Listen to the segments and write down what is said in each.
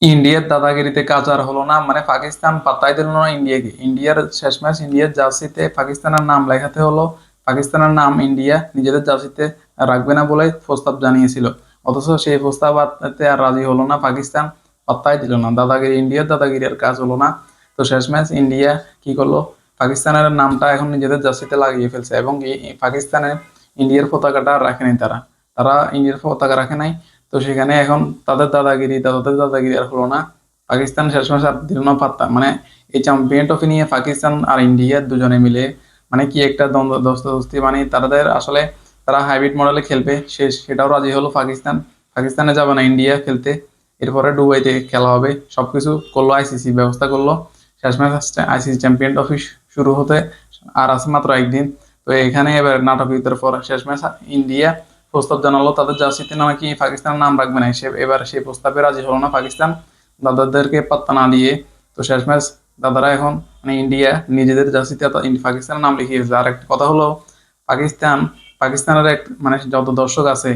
ইন্ডিয়ার দাদাগিরিতে কাজ আর হলো না, মানে পাকিস্তান পাত্তাই দিল না ইন্ডিয়াকে। ইন্ডিয়ার শেষ ম্যাচ ইন্ডিয়ার জার্সিতে পাকিস্তানের নাম লেখাতে হলো, পাকিস্তানের নাম ইন্ডিয়া নিজেদের জার্সিতে রাখবে না বলে প্রস্তাব জানিয়েছিল। অথচ সেই প্রস্তাব আর রাজি হলো না পাকিস্তান, পাত্তাই দিল না। দাদাগিরি, ইন্ডিয়ার দাদাগিরি আর কাজ হলো না। তো শেষ ম্যাচ ইন্ডিয়া কি করলো, পাকিস্তানের নামটা এখন নিজেদের জার্সিতে লাগিয়ে ফেলছে, এবং পাকিস্তানে ইন্ডিয়ার পতাকাটা আর রাখেনি তারা। তারা ইন্ডিয়ার পতাকা রাখে নাই। তো সেখানে এখন তাদের দাদাগিরি আর হলো না। পাকিস্তান শেষমেশ আর দিল না পাত্তা, মানে এই চ্যাম্পিয়ন ট্রফি নিয়ে পাকিস্তান আর ইন্ডিয়া দুজনে মিলে মানে কি একটা দ্বন্দ্ব দস্তাদস্তি, মানে তাদের আসলে তারা হাইব্রিড মডেলে খেলবে, সেটাও রাজি হলো পাকিস্তান। পাকিস্তানে যাবে না ইন্ডিয়া খেলতে, এরপরে দুবাইতে খেলা হবে, সবকিছু করলো, আইসিসি ব্যবস্থা করলো। শেষমেশ আইসিসি চ্যাম্পিয়ন ট্রফি শুরু হতে আর আছে মাত্র একদিন। তো এখানে এবার নাটক ইউদ্ধের পর শেষমেশ ইন্ডিয়া প্রস্তাব জানালো তাদের জার্সিতে নাকি পাকিস্তানের নাম রাখবে না। এবার সেই প্রস্তাবে রাজি হলো না পাকিস্তান, দাদাদেরকে পাত্তা না দিয়ে। তো শেষমেশ দাদারা এখন মানে ইন্ডিয়া নিজেদের জার্সিতে পাকিস্তানের নাম লিখিয়েছে। আর একটা কথা হলো, পাকিস্তান পাকিস্তানের এক মানে যত দর্শক আছে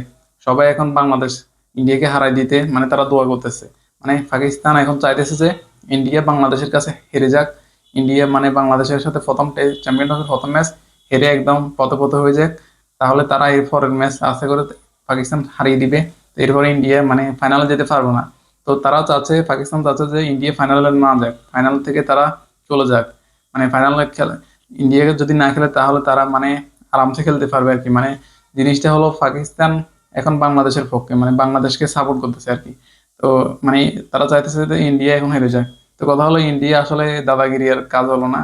সবাই এখন বাংলাদেশ ইন্ডিয়াকে হারাই দিতে মানে তারা দোয়া করতেছে। মানে পাকিস্তান এখন চাইতেছে যে ইন্ডিয়া বাংলাদেশের কাছে হেরে যাক, ইন্ডিয়া মানে বাংলাদেশের সাথে প্রথম চ্যাম্পিয়ন ট্রফির প্রথম ম্যাচ হেরে একদম পথে পথে হয়ে যাক, তাহলে তারা এর পরের ম্যাচ আশা করে পাকিস্তান হারিয়ে দিবে। তো এরপরে ইন্ডিয়া মানে ফাইনালে যেতে পারবে না। তো তারা চাচ্ছে, পাকিস্তান চাচ্ছে যে ইন্ডিয়া ফাইনালে না যাক, ফাইনাল থেকে তারা চলে যাক। মানে ফাইনালে খেলে ইন্ডিয়াকে যদি না খেলে তাহলে তারা মানে আরামসে খেলতে পারবে আর কি। মানে জিনিসটা হলো পাকিস্তান এখন বাংলাদেশের পক্ষে, মানে বাংলাদেশকে সাপোর্ট করতেছে আর কি। তো মানে তারা চাইতেছে যে ইন্ডিয়া এখন হেরে যায়। তো কথা হলো ইন্ডিয়া আসলে দাদাগিরি আর কাজ হলো না।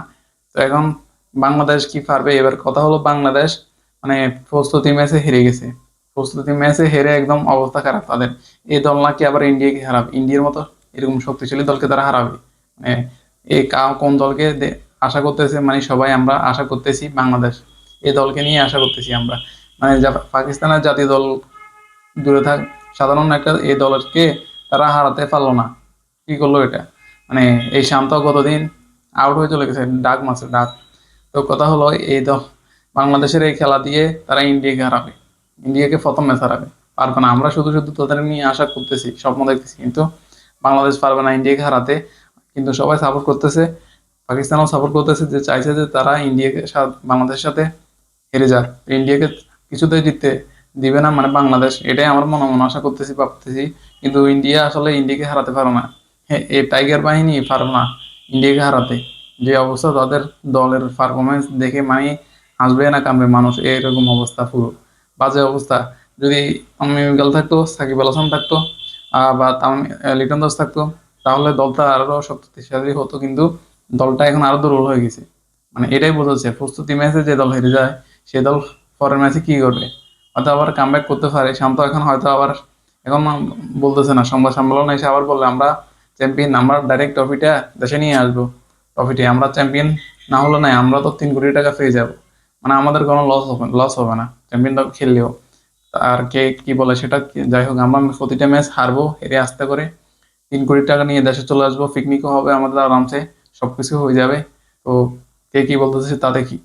তো এখন বাংলাদেশ কি পারবে এবার? কথা হলো বাংলাদেশ মানে প্রস্তুতি ম্যাচে হেরে গেছে, প্রস্তুতি ম্যাচে হেরে একদম অবস্থা খারাপ তাদের। এই দল নাকি আবার ইন্ডিয়াকে হারাবে, ইন্ডিয়ার মতো এরকম শক্তিশালী দলকে তারা হারাবে। মানে এই কোন দলকে আশা করতেছে, মানে সবাই আমরা আশা করতেছি বাংলাদেশ এই দলকে নিয়ে আশা করতেছি আমরা। মানে পাকিস্তানের জাতীয় দল দূরে থাক, সাধারণ একটা এই দলকে তারা হারাতে পারলো না। কি করলো এটা? মানে এই শান্ত কতদিন আউট হয়ে চলে গেছে, ডাক মারছে ডাক। তো কথা হলো এই বাংলাদেশের এই খেলা দিয়ে তারা ইন্ডিয়াকে হারাবে, ইন্ডিয়াকে প্রথম ম্যাচ হারাবে। পারবে না। আমরা শুধু শুধু তাদের নিয়ে আশা করতেছি, স্বপ্ন দেখতেছি, কিন্তু বাংলাদেশ পারবে না ইন্ডিয়াকে হারাতে। কিন্তু সবাই সাপোর্ট করতেছে, পাকিস্তানও সাপোর্ট করতেছে, যে চাইছে যে তারা ইন্ডিয়াকে বাংলাদেশের সাথে হেরে যাক, ইন্ডিয়াকে কিছুতেই জিততে দিবে না মানে বাংলাদেশ, এটাই আমার মনে মনে আশা করতেছি, ভাবতেছি। কিন্তু ইন্ডিয়া আসলে ইন্ডিয়াকে হারাতে পারো না। হ্যাঁ, এই টাইগার বাহিনী পারো না ইন্ডিয়াকে হারাতে। যে অবস্থা তাদের দলের পারফরমেন্স দেখে মানে হাসবে না কাঁদবে মানুষ, এরকম অবস্থা, পুরো বাজে অবস্থা। যদি আমি গেল থাকতো, সাকিব আল হাসান থাকতো, বা লিটন দাস থাকতো, তাহলে দলটা আরো শক্তিশালী হতো। কিন্তু দলটা এখন আরো দুর্বল হয়ে গেছে। মানে এটাই বোঝাচ্ছে প্রস্তুতি ম্যাচে যে দল হেরে যায় সে দল পরের ম্যাচে কি করবে, হয়তো আবার কামব্যাক করতে পারে। শান্ত এখন হয়তো আবার এখন বলতেছে না, সংবাদ সম্মেলনে এসে আবার বললে আমরা চ্যাম্পিয়ন, আমরা ডাইরেক্ট ট্রফিটা দেশে নিয়ে আসবো, ট্রফিটি আমরা চ্যাম্পিয়ন না হলে নাই, আমরা তো 3 কোটি টাকা পেয়ে যাব। মানে আমাদের কোনো লস হবে না চ্যাম্পিয়ন খেললেও। আর কে কি বলে সেটা যাই হোক, আমরা প্রতিটা ম্যাচ হারবো, হেরে আসতে করে 3 কোটি টাকা নিয়ে দেশে চলে আসবো, পিকনিকও হবে আমাদের আরামসে, সবকিছু হয়ে যাবে। তো কে কি বলতেছে তাতে কি?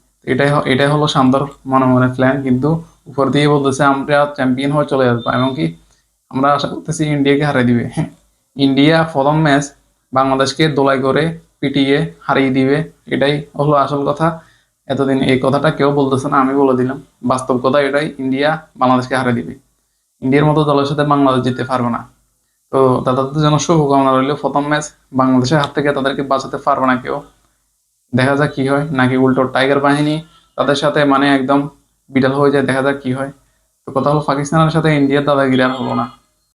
এটাই হলো শান্তর মনে মনে প্ল্যান, কিন্তু উপর দিয়ে বলতেছে আমরা চ্যাম্পিয়ন হয়ে চলে আসবো, এমনকি আমরা আশা করতেছি ইন্ডিয়াকে হারিয়ে দিবে। হ্যাঁ, ইন্ডিয়া প্রথম ম্যাচ বাংলাদেশকে দোলাই করে পিটিয়ে হারিয়ে দিবে, এটাই হলো আসল কথা। এতদিন এই কথাটা কেউ বলতেছে না, আমি বলে দিলাম। বাস্তব কথা এটাই, ইন্ডিয়া বাংলাদেশকে হারিয়ে দিবে। ইন্ডিয়ার মতো দলের সাথে বাংলাদেশ জিততে পারবে না। তো তাদের জন্য শুভকামনা রইল। প্রথম ম্যাচ বাংলাদেশের হাত থেকে তাদেরকে বাঁচাতে পারবে না কেউ। দেখা যাক কি হয়, নাকি উল্টো টাইগার বাহিনী তাদের সাথে মানে একদম বিড়াল হয়ে যায়, দেখা যাক কি হয়। তো কথা হলো পাকিস্তানের সাথে ইন্ডিয়ার দাদাগিরি আর হলো না।